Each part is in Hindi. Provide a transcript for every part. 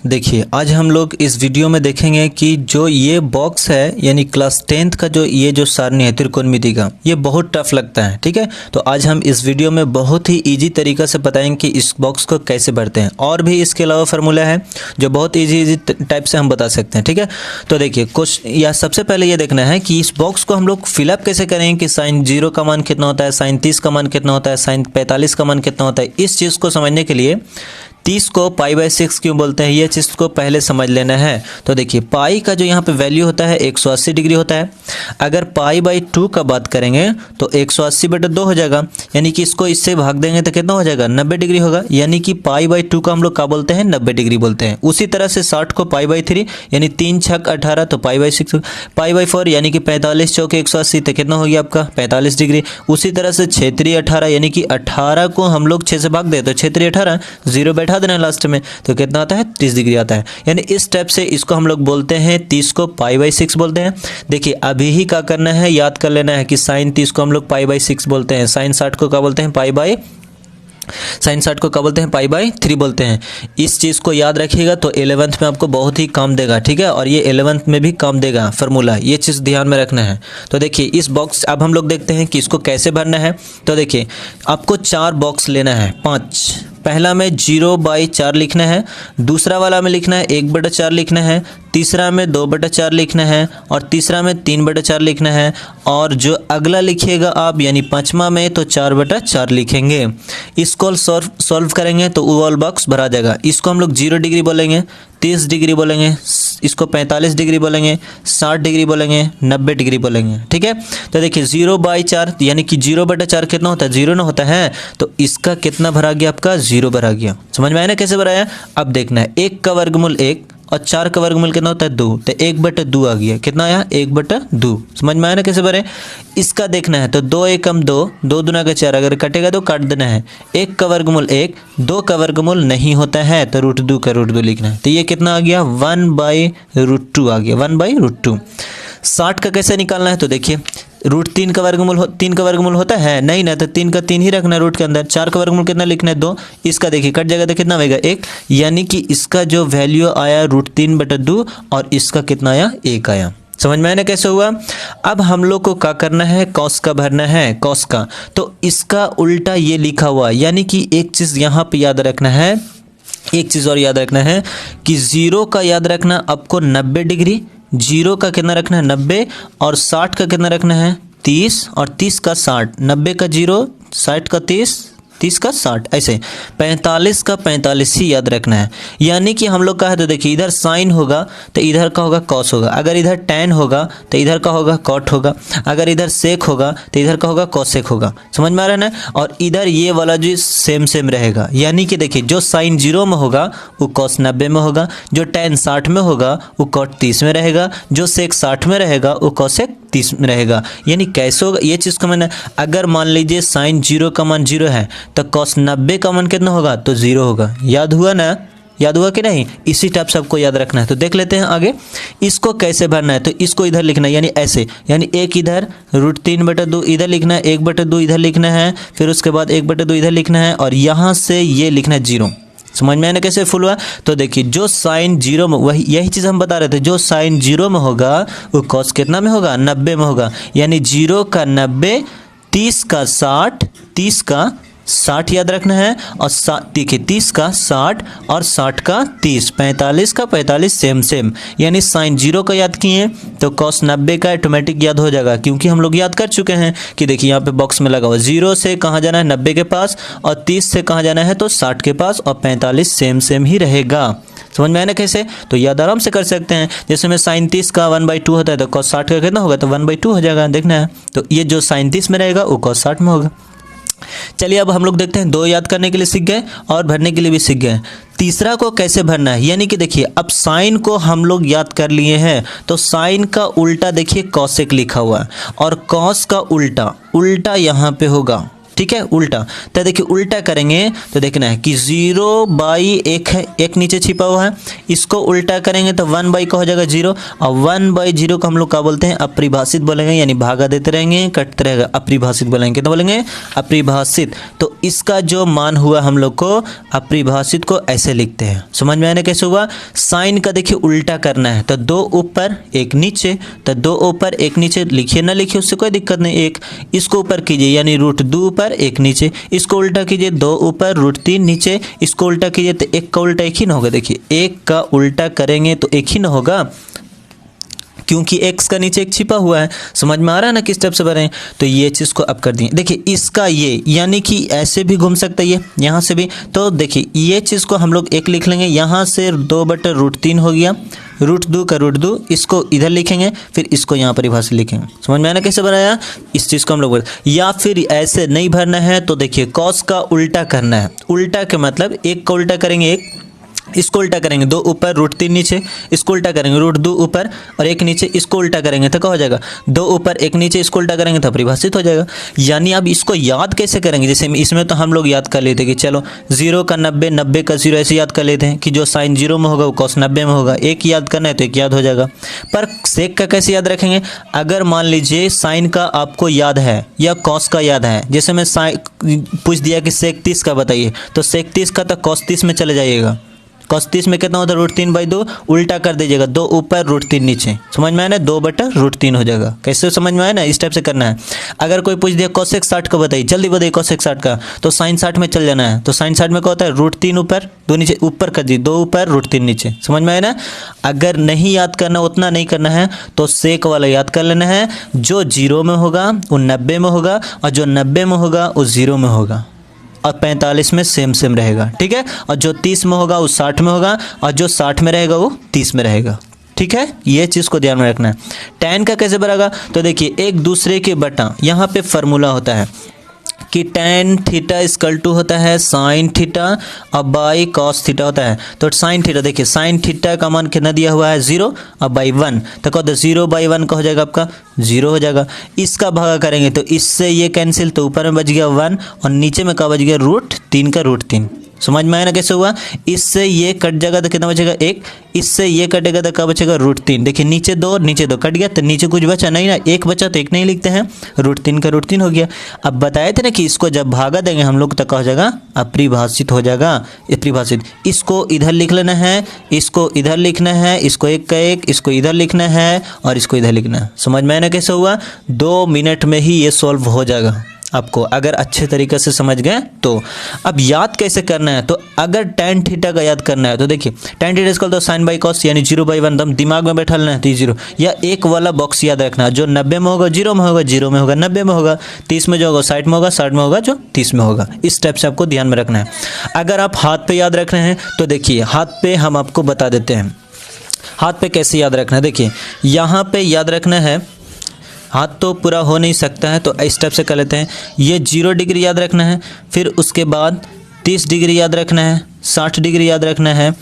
देखिए आज हम लोग इस वीडियो में देखेंगे कि जो ये बॉक्स है यानी क्लास 10th का जो ये जो सारणी है त्रिकोणमिति का, ये बहुत टफ लगता है। ठीक है, तो आज हम इस वीडियो में बहुत ही इजी तरीका से बताएंगे कि इस बॉक्स को कैसे भरते हैं। और भी इसके अलावा फार्मूला है जो बहुत इजी टाइप से हम बता सकते हैं। ठीक है, तो देखिए या सबसे पहले ये देखना है कि इस बॉक्स को हम लोग फिलअप कैसे करेंगे कि साइन 0 का मान कितना होता है, साइन 30 का मान कितना होता है, साइन 45 का मान कितना होता है। इस चीज़ को समझने के लिए 30 को π/6 क्यों बोलते हैं, ये चीज़ को पहले समझ लेना है। तो देखिए पाई का जो यहाँ पे वैल्यू होता है 180 डिग्री होता है। अगर π/2 का बात करेंगे तो 180/2 हो जाएगा, यानी कि इसको इससे भाग देंगे तो कितना हो जाएगा, 90 डिग्री होगा। यानी कि π/2 का हम लोग क्या बोलते हैं, 90 डिग्री बोलते हैं। उसी तरह से 60 को π/3 यानी 3 छक 18 तो π/6, π/4 यानी कि 45 चौके 180 तो कितना हो गया आपका 45 डिग्री। उसी तरह से 6×3 18 यानी कि 18 को हम लोग 6 से भाग दे तो 6×3 18, 0 बैठा देना लास्ट में तो कितना आता है 30 डिग्री आता है। यानी इस टाइप से इसको हम लोग बोलते हैं, 30 को π/6 बोलते हैं। देखिए अभी ही क्या करना है, याद कर लेना है कि साइन 30 को हम लोग π/6 बोलते हैं, साइन 60 को क्या बोलते हैं साइन 60 को क्या बोलते हैं π/3 बोलते हैं। इस चीज़ को याद रखिएगा तो 11th में आपको बहुत ही काम देगा। ठीक है, और ये 11th में भी काम देगा फार्मूला, ये चीज़ ध्यान में रखना है। तो देखिए इस बॉक्स अब हम लोग देखते हैं कि इसको कैसे भरना है। तो देखिए आपको 4 बॉक्स लेना है, 5। पहला में 0/4 लिखना है, दूसरा वाला में लिखना है 1/4 लिखना है, तीसरा में 2/4 लिखना है और तीसरा में 3/4 लिखना है। और जो अगला लिखिएगा आप यानी 5वां में तो 4/4 लिखेंगे। इसको सॉल्व करेंगे तो वो वाला बॉक्स भरा जाएगा। इसको हम लोग 0 डिग्री बोलेंगे, 30 डिग्री बोलेंगे, इसको 45 डिग्री बोलेंगे, 60 डिग्री बोलेंगे, 90 डिग्री बोलेंगे। ठीक है, तो देखिए 0/4 यानी कि 0/4 कितना होता है, 0 ना होता है, तो इसका कितना भरा गया आपका 0 भरा गया। समझ में आया ना कैसे भराया। अब देखना है 1 का वर्गमूल 1 और 4 का वर्गमूल कितना होता है 2, तो 1/2 आ गया। कितना आया 1/2। समझ में आया ना कैसे भरे। इसका देखना है तो 2 एकम 2, 2 दूना का 4, अगर कटेगा तो काट देना है। 1 का वर्गमूल 1, 2 का वर्गमूल नहीं होता है तो √2 का √2 लिखना है। तो ये कितना आ गया 1/√2 आ गया, 1/√2। 60 का कैसे निकालना है तो देखिए √3 का वर्गमूल 3 का वर्गमूल होता है नहीं ना, तो 3 का 3 ही रखना रूट के अंदर। 4 का वर्गमूल कितना लिखना है 2, इसका देखिए कट जाएगा तो कितना आएगा 1, यानी कि इसका जो वैल्यू आया √3/2 और इसका कितना आया 1 आया। समझ में आया ना कैसे हुआ। अब हम लोग को क्या करना है, कॉस का भरना है, कॉस का। तो इसका उल्टा ये लिखा हुआ, यानी कि एक चीज़ यहाँ पे याद रखना है, एक चीज़ और याद रखना है कि 0 का याद रखना आपको 90 डिग्री, 0 का कितना रखना है 90 और 60 का कितना रखना है 30 और 30 का 60, 90 का 0, 60 का 30, 30 का 60, ऐसे 45 का 45 ही याद रखना है। यानी कि हम लोग का है तो देखिए इधर साइन होगा तो इधर का होगा कॉस होगा, अगर इधर टैन होगा तो इधर का होगा कॉट होगा, अगर इधर सेक होगा तो इधर का होगा कॉसेक होगा। समझ में आ रहा है ना। और इधर ये वाला जो सेम रहेगा, यानी कि देखिए जो साइन 0 में होगा वो कॉस 90 में होगा, जो टैन 60 में होगा वो कॉट 30 में रहेगा, जो सेक 60 में रहेगा वो कॉसेक 30 में रहेगा। यानी कैसे होगा ये चीज़ का मैंने, अगर मान लीजिए साइन 0 का मान 0 है तो कॉस 90 का मान कितना होगा तो 0 होगा। याद हुआ ना, याद हुआ कि नहीं। इसी टाइप सबको याद रखना है। तो देख लेते हैं आगे इसको कैसे भरना है। तो इसको इधर लिखना है यानी ऐसे, यानी 1 इधर √3/2 इधर लिखना है, 1/2 इधर लिखना है, फिर उसके बाद 1/2 इधर लिखना है और यहाँ से ये लिखना है 0। समझ में आने कैसे फुल हुआ। तो देखिए जो साइन 0 में, वही यही चीज़ हम बता रहे थे, जो साइन 0 में होगा वो कॉस कितना में होगा 90 में होगा। यानी 0 का 90, 30 का 60, 30 का 60 याद रखना है और देखिए 30 का 60 और 60 का 30, 45 का 45 सेम। यानी साइन 0 का याद किए तो कॉस 90 का ऑटोमेटिक याद हो जाएगा, क्योंकि हम लोग याद कर चुके हैं कि देखिए यहाँ पे बॉक्स में लगा हुआ 0 से कहाँ जाना है 90 के पास और 30 से कहाँ जाना है तो 60 के पास और 45 सेम ही रहेगा। समझ में आया ना कैसे। तो याद आराम से कर सकते हैं। जैसे में साइन 30 का 1/2 होता है तो कॉस 60 का कितना होगा तो 1/2 हो जाएगा। देखना है तो ये जो साइन 30 में रहेगा वो कॉस 60 में होगा। चलिए अब हम लोग देखते हैं, 2 याद करने के लिए सीख गए और भरने के लिए भी सीख गए। तीसरा को कैसे भरना है, यानी कि देखिए अब साइन को हम लोग याद कर लिए हैं तो साइन का उल्टा देखिए कॉसेक लिखा हुआ है और कॉस का उल्टा यहाँ पे होगा। ठीक है, उल्टा। तो देखिए उल्टा करेंगे तो देखना है कि 0/1 है, एक नीचे छिपा हुआ है, इसको उल्टा करेंगे तो 1/, का हो जाएगा 0, और 1/0 को हम लोग क्या बोलते हैं, अपरिभाषित बोलेंगे, यानी भागा देते रहेंगे, कटते रहेगा, अपरिभाषित बोलेंगे। कितना बोलेंगे, अपरिभाषित। तो इसका जो मान हुआ हम लोग को अपरिभाषित को ऐसे लिखते हैं। समझ में आने कैसे हुआ, साइन का देखिए उल्टा करना है तो 2 ऊपर 1 नीचे, तो 2 ऊपर 1 नीचे लिखिए ना लिखिए उससे कोई दिक्कत नहीं, 1 इसको ऊपर कीजिए यानी √2 ऊपर 1 नीचे, इसको उल्टा कीजिए 2 ऊपर √3 नीचे, इसको उल्टा कीजिए तो 1 का उल्टा 1 ही ना होगा। देखिए 1 का उल्टा करेंगे तो 1 ही ना होगा, क्योंकि x का नीचे 1 छिपा हुआ है। समझ में आ रहा है ना किस टाइप से बने। तो ये चीज़ को अब कर दिए। देखिए इसका ये यानी कि ऐसे भी घूम सकता है, ये यहाँ से भी। तो देखिए ये चीज़ को हम लोग 1 लिख लेंगे, यहाँ से 2/√3 हो गया, √2 का √2, इसको इधर लिखेंगे, फिर इसको यहाँ परिभाषित लिखेंगे। समझ में आना कैसे बनाया, इस चीज़ को हम लोग या फिर ऐसे नहीं भरना है तो देखिए कॉस का उल्टा करना है। उल्टा के मतलब 1 का उल्टा करेंगे 1, इसको उल्टा करेंगे 2 ऊपर √3 नीचे, इसको उल्टा करेंगे √2 ऊपर और 1 नीचे, इसको उल्टा करेंगे तो क्या हो जाएगा, 2 ऊपर 1 नीचे, इसको उल्टा करेंगे तो परिभाषित हो जाएगा। यानी अब इसको याद कैसे करेंगे, जैसे इसमें तो हम लोग याद कर लेते कि चलो 0 का 90, 90 का 0 ऐसे याद कर लेते हैं कि जो साइन 0 में होगा वो कॉस 90 में होगा। 1 याद करना है तो 1 याद हो जाएगा। पर सेक का कैसे याद रखेंगे, अगर मान लीजिए साइन का आपको याद है या कॉस का याद है, जैसे मैं पूछ दिया कि सेक 30 का बताइए, तो सेक 30 का तो कॉस 30 में चले जाइएगा। cos 30 में कितना होता है, √3/2, उल्टा कर दीजिएगा 2 ऊपर √3 नीचे। समझ में आया ना, 2/√3 हो जाएगा। कैसे समझ में आया ना, इस टाइप से करना है। अगर कोई पूछ दिया cosec 60 का बताइए, जल्दी बताइए cosec 60 का, तो sin 60 में चल जाना है। तो sin 60 में क्या होता है, √3 ऊपर 2 नीचे, ऊपर कर दीजिए 2 ऊपर √3 नीचे। समझ में आया ना। अगर नहीं याद करना, उतना नहीं करना है तो सेक वाला याद कर लेना है, जो 0 में होगा वो 90 में होगा, और जो 90 में होगा वो 0 में होगा, और 45 में सेम रहेगा, ठीक है। और जो 30 में होगा वो 60 में होगा, और जो 60 में रहेगा वो 30 में रहेगा, ठीक है। ये चीज़ को ध्यान में रखना है। tan का कैसे बनेगा, तो देखिए एक दूसरे के बटा, यहाँ पे फार्मूला होता है कि tan थीटा इक्वल टू होता है sin थीटा और बाई cos थीटा होता है। तो sin थीटा देखिए, sin थीटा का मान कितना दिया हुआ है 0 और बाई 1, तो कहते 0/1 का हो जाएगा आपका 0 हो जाएगा। इसका भागा करेंगे तो इससे ये कैंसिल, तो ऊपर में बच गया 1 और नीचे में क्या बच गया √3 का √3। समझ में आया ना कैसे हुआ। इससे ये कट जाएगा तो कितना बचेगा 1, इससे ये कटेगा तो क्या बचेगा √3। देखिए नीचे 2 नीचे 2 कट गया, तो नीचे कुछ बचा नहीं ना, 1 बचा तो 1 नहीं लिखते हैं, √3 का √3 हो गया। अब बताए थे ना कि इसको जब भागा देंगे हम लोग तो क्या हो जाएगा, अपरिभाषित हो जाएगा। अपरिभाषित, इसको इधर लिख लेना है, इसको इधर लिखना है, इसको 1 का 1, इसको इधर लिखना है और इसको इधर लिखना है। समझ में आया ना कैसे हुआ। 2 मिनट में ही ये सॉल्व हो जाएगा आपको, अगर अच्छे तरीके से समझ गए तो। अब याद कैसे करना है, तो अगर tan थीटा का याद करना है तो देखिए tan थीटा इसको तो sin बाई cos यानी 0/1, दम दिमाग में बैठा लेना है तो 0, या एक वाला बॉक्स याद रखना है, जो 90 में होगा 0 में होगा, 0 में होगा 90 में होगा, 30 में जो होगा 60 में होगा, 60 में होगा जो 30 में होगा। इस टाइप से आपको ध्यान में रखना है। अगर आप हाथ पे याद रख रहे हैं तो देखिए हाथ पे हम आपको बता देते हैं हाथ पे कैसे याद रखना है। देखिए यहाँ पे याद रखना है, हाथ तो पूरा हो नहीं सकता है तो इस टाइप से कर लेते हैं। ये 0 डिग्री याद रखना है, फिर उसके बाद 30 डिग्री याद रखना है, 60 डिग्री याद रखना है,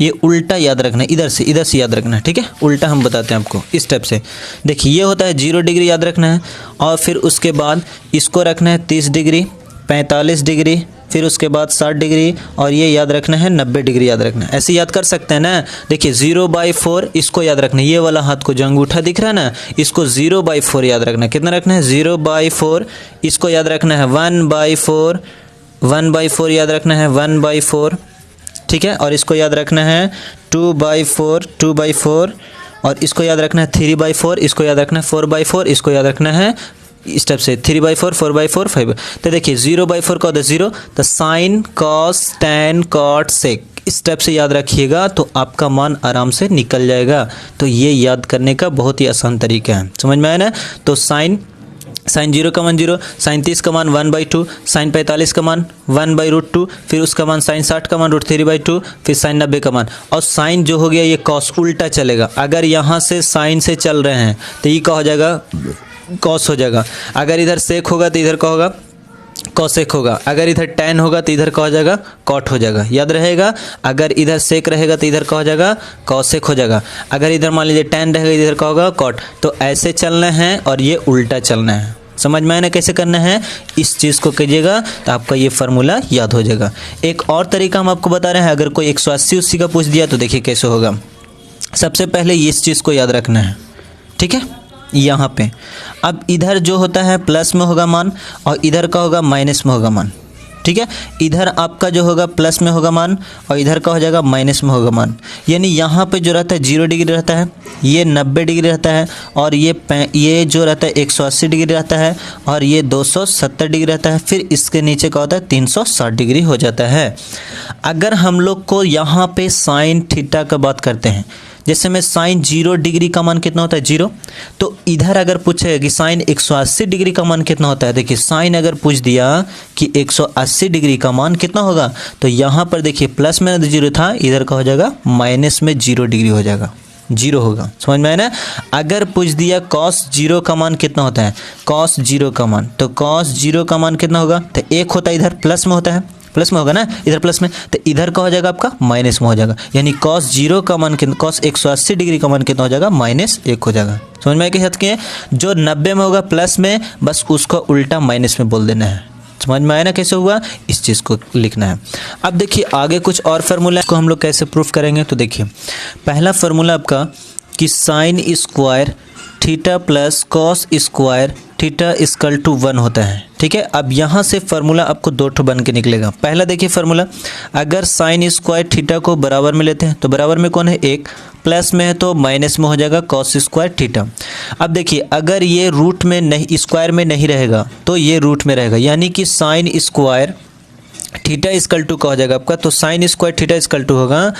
ये उल्टा याद रखना है, इधर से याद रखना है, ठीक है। उल्टा हम बताते हैं आपको इस टाइप से। देखिए ये होता है 0 डिग्री याद रखना है, और फिर उसके बाद इसको रखना है 30 डिग्री, 45 डिग्री, फिर उसके बाद 60 डिग्री, और ये याद रखना है 90 डिग्री याद रखना है। ऐसे याद कर सकते हैं ना। देखिए 0/4 इसको याद रखना है, ये वाला हाथ को जो अंगूठा दिख रहा है ना, इसको 0/4 याद रखना है। कितना रखना है 0/4, इसको याद रखना है 1/4, 1/4 याद रखना है 1/4, ठीक है। और इसको याद रखना है 2/4, 2/4, और इसको याद रखना है 3/4, इसको याद रखना है 4/4, इसको याद रखना है इस टाइप से 3/4, 4/4, 5। तो देखिए 0/4 का होता है 0, तो sine cos tan cot sec, इस टाइप से याद रखिएगा तो आपका मान आराम से निकल जाएगा। तो ये याद करने का बहुत ही आसान तरीका है। समझ में आया ना। तो साइन 0 का मान 0, साइन 30 का मान 1/2, साइन 45 का मान 1/√2, फिर उसका मान साइन 60 का मान √3/2, फिर साइन 90 का मान, और साइन जो हो गया ये कॉस उल्टा चलेगा। अगर यहाँ से साइन से चल रहे हैं तो ये क्या हो जाएगा, कॉस हो जाएगा। अगर इधर सेक होगा तो इधर क्या होगा, कॉसेक होगा। अगर इधर tan होगा तो इधर क्या हो जाएगा, कॉट हो जाएगा। याद रहेगा। अगर इधर सेक रहेगा तो इधर क्या हो जाएगा, कॉसेक हो जाएगा। अगर इधर मान लीजिए tan रहेगा इधर क्या होगा, कॉट। तो ऐसे चलना है और ये उल्टा चलना है। समझ में आया ना कैसे करना है? इस चीज़ को कीजिएगा तो आपका ये फार्मूला याद हो जाएगा। एक और तरीका हम आपको बता रहे हैं, अगर कोई 180 80 का पूछ दिया तो देखिए कैसे होगा। सबसे पहले इस चीज़ को याद रखना है, ठीक है। यहाँ पे अब इधर जो होता है प्लस में होगा मान और इधर का होगा माइनस में होगा मान, ठीक है। इधर आपका जो होगा प्लस में होगा मान और इधर का हो जाएगा माइनस में होगा मान। यानी यहाँ पे जो रहता है 0 डिग्री रहता है, ये 90 डिग्री रहता है और ये जो रहता है 180 डिग्री रहता है और ये 270 डिग्री रहता है। फिर इसके नीचे का होता है 360 डिग्री हो जाता है। अगर हम लोग को यहाँ पे साइन थीटा का बात करते हैं, जैसे में साइन 0 डिग्री का मान कितना होता है 0, तो इधर अगर पूछेगा कि साइन 180 डिग्री का मान कितना होता है, देखिए साइन अगर पूछ दिया कि 180 डिग्री का मान कितना होगा, तो यहाँ पर देखिए प्लस में 0 था, इधर का हो जाएगा माइनस में 0 डिग्री हो जाएगा, 0 होगा। समझ में आया ना? अगर पूछ दिया cos 0 का मान कितना होता है, cos 0 का मान, तो cos 0 का मान कितना होगा, तो 1 होता है, इधर प्लस में होता है, प्लस में होगा ना, इधर प्लस में, तो इधर का हो जाएगा आपका माइनस में हो जाएगा। यानी cos 0 का मान कितना, cos 180 डिग्री का मान कितना हो जाएगा, -1 हो जाएगा। समझ में आया कि के जो 90 में होगा प्लस में, बस उसको उल्टा माइनस में बोल देना है। समझ में आया ना कैसे हुआ? इस चीज़ को लिखना है। अब देखिए आगे कुछ और फार्मूला को हम लोग कैसे प्रूफ करेंगे। तो देखिए पहला फार्मूला आपका कि sine square theta plus cos square theta equal to 1 होता है, ठीक है। अब यहाँ से फार्मूला आपको 2 ठो बन के निकलेगा। पहला देखिए फार्मूला, अगर साइन स्क्वायर थीटा को बराबर में लेते हैं तो बराबर में कौन है 1, प्लस में है तो माइनस में हो जाएगा कॉस स्क्वायर थीटा। अब देखिए अगर ये रूट में नहीं, स्क्वायर में नहीं रहेगा तो ये रूट में रहेगा, यानी कि sine square theta equal to का हो जाएगा आपका, तो sine square theta equal to होगा,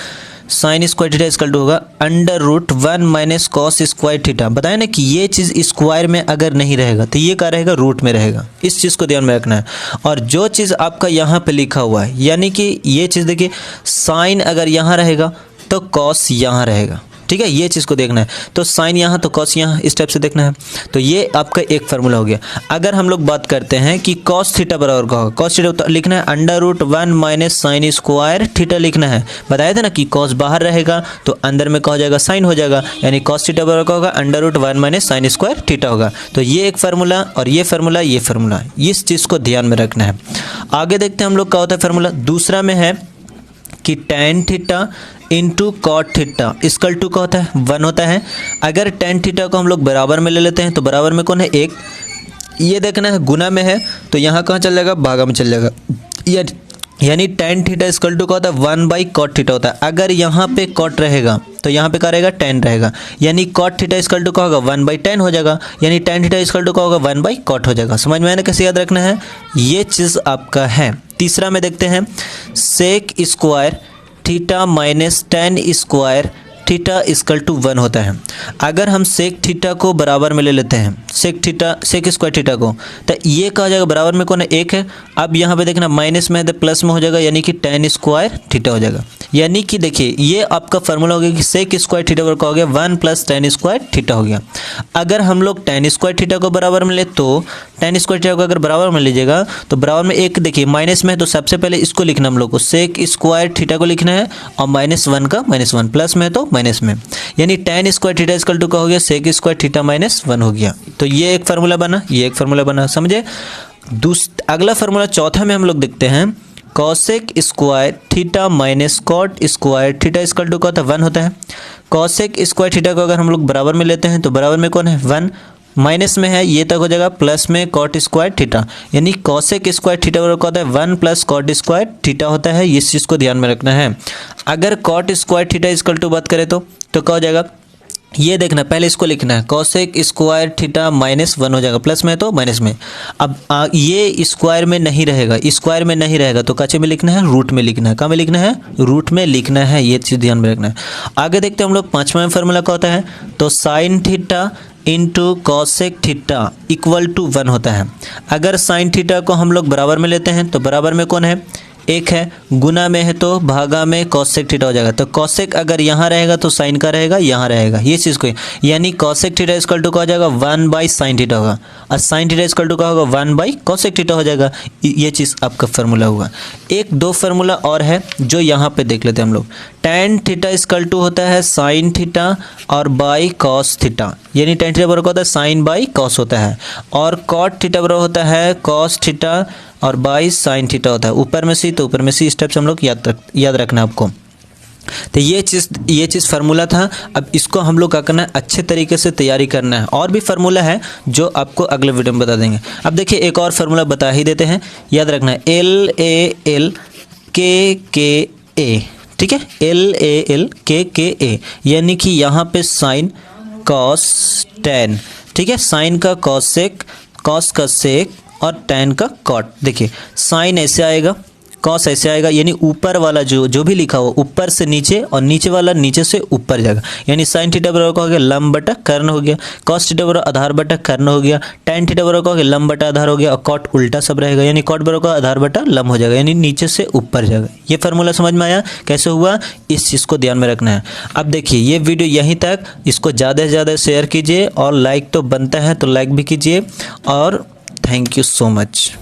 sine square theta equal to होगा √1 माइनस कॉस स्क्वायर थीटा। बताया ना कि ये चीज़ स्क्वायर में अगर नहीं रहेगा तो ये क्या रहेगा, रूट में रहेगा। इस चीज़ को ध्यान में रखना है। और जो चीज़ आपका यहाँ पे लिखा हुआ है, यानी कि ये चीज़ देखिए साइन अगर यहाँ रहेगा तो कॉस यहाँ रहेगा, ठीक है। ये चीज़ को देखना है, तो साइन यहाँ तो कॉस यहाँ, इस टाइप से देखना है। तो ये आपका एक फार्मूला हो गया। अगर हम लोग बात करते हैं कि कॉस थीटा बराबर का होगा, कॉस थीटा तो लिखना है √1 माइनस साइन स्क्वायर थीटा लिखना है। बताया था ना कि कॉस बाहर रहेगा तो अंदर में क्या हो जाएगा, साइन हो जाएगा, यानी कॉस थीटा बराबर का होगा √1 माइनस साइन स्क्वायर थीटा होगा। तो ये एक फार्मूला और ये फार्मूला, ये फार्मूला, इस चीज़ को ध्यान में रखना है। आगे देखते हैं हम लोग क्या होता है फार्मूला। दूसरा में है कि tan theta into cot theta equal to का होता है 1 होता है। अगर tan थीटा को हम लोग बराबर में ले लेते हैं तो बराबर में कौन है 1, ये देखना है गुना में है तो यहाँ कहाँ चल जाएगा, भागा में चल जाएगा। यानी tan थीटा इक्वल टू का होता है 1/cot थीटा होता है। अगर यहाँ पे cot रहेगा तो यहाँ पे क्या रहेगा, tan रहेगा, यानी cot थीटा इक्वल टू का होगा 1/tan हो जाएगा, यानी tan थीटा इक्वल टू का होगा 1/cot हो जाएगा। समझ में आया ना कैसे याद रखना है, ये चीज़ आपका है। तीसरा में देखते हैं sec square theta minus tan square theta equal to 1 होता है। अगर हम सेक थीटा को बराबर में ले लेते हैं, सेक स्क्वायर थीटा को, तो ये कहा जाएगा बराबर में कौन है 1 है। अब यहाँ पे देखना माइनस में है तो प्लस में हो जाएगा, यानी कि tan स्क्वायर थीटा हो जाएगा। यानी कि देखिए ये आपका फार्मूला हो गया कि सेक स्क्वायर थीटा बराबर का हो गया 1 + tan स्क्वायर थीटा हो गया। अगर हम लोग tan स्क्वायर थीटा को बराबर में ले तो tan स्क्वायर थीटा को अगर बराबर में लीजिएगा तो बराबर में एक देखिए माइनस में है तो सबसे पहले इसको लिखना हम लोग को, सेक स्क्वायर थीटा को लिखना है और -1 का -1, प्लस में है तो माइनस में, यानी tan square theta equal to का हो गया सेक स्क्वायर थीटा -1 हो गया। तो ये एक फार्मूला बना, ये एक फार्मूला बना, समझे। अगला फार्मूला चौथा में हम लोग देखते हैं cosec square theta minus cot square theta equal to का होता है 1 होता है। कॉसेक स्क्वायर थीटा को अगर हम लोग बराबर में लेते हैं तो बराबर में कौन है 1, माइनस में है ये तक हो जाएगा प्लस में कॉट स्क्वायर थीटा, यानी कॉसेक स्क्वायर थीटा बराबर का होता है 1 + कॉट स्क्वायर थीटा होता है। इस चीज़ को ध्यान में रखना है। अगर cot square theta equal to बात करें तो क्या हो जाएगा, ये देखना, पहले इसको लिखना है कॉसेक स्क्वायर थीटा -1 हो जाएगा, प्लस में तो माइनस में। अब ये स्क्वायर में नहीं रहेगा, स्क्वायर में नहीं रहेगा तो कच्चे में लिखना है, रूट में लिखना है। कहाँ में लिखना है, रूट में लिखना है। ये चीज़ ध्यान में रखना है। आगे देखते हैं हम लोग पाँचवा फार्मूला क्या होता है, तो sine theta into cosec theta equal to 1 होता है। अगर साइन थीटा को हम लोग बराबर में लेते हैं तो बराबर में कौन है 1 है, गुना में है तो भागा में कॉसेक थीटा हो जाएगा। तो कॉसेक अगर यहाँ रहेगा तो साइन का रहेगा यहाँ रहेगा, ये चीज़ को, यानी कॉसेक थीटा इक्वल टू का हो जाएगा 1/sin थीटा होगा और साइन थीटा इक्वल टू का होगा 1/कॉसेक थीटा हो जाएगा। ये चीज़ आपका फार्मूला हुआ। एक दो फार्मूला और है जो यहाँ पे देख लेते हैं हम लोग। tan थीटा इक्वल टू होता है sin थीटा और बाई cos थीटा, यानी tan थीटा बराबर होता है sin बाई cos होता है, और cot थीटा बराबर होता है cos थीटा और बाई sin थीटा होता है। ऊपर में सी तो ऊपर में सी स्टेप से हम लोग याद रखना आपको। तो ये चीज़ फार्मूला था। अब इसको हम लोग क्या करना है, अच्छे तरीके से तैयारी करना है। और भी फार्मूला है जो आपको अगले वीडियो में बता देंगे। अब देखिए एक और फार्मूला बता ही देते हैं, याद रखना है LAL KKA, ठीक है, LAL KKA, यानी कि यहाँ पे साइन कॉस टेन, ठीक है, साइन का कॉस सेक, कॉस का सेक और टेन का कॉट। देखिए साइन ऐसे आएगा, कॉस ऐसे आएगा, यानी ऊपर वाला जो भी लिखा हो ऊपर से नीचे और नीचे वाला नीचे से ऊपर जाएगा, यानी साइन थीटा बराबर हो गया लंब बटा कर्ण हो गया, कॉस थीटा बराबर आधार बटा कर्ण हो गया, टेन थीटा बराबर हो गया लंब बटा आधार हो गया, और कॉट उल्टा सब रहेगा, यानी कॉट बराबर आधार बटा लंब हो जाएगा, यानी नीचे से ऊपर जाएगा। ये फार्मूला समझ में आया कैसे हुआ, इस चीज़ को ध्यान में रखना है। अब देखिए ये वीडियो यहीं तक, इसको ज़्यादा से ज़्यादा शेयर कीजिए और लाइक तो बनता है तो लाइक भी कीजिए, और थैंक यू सो मच।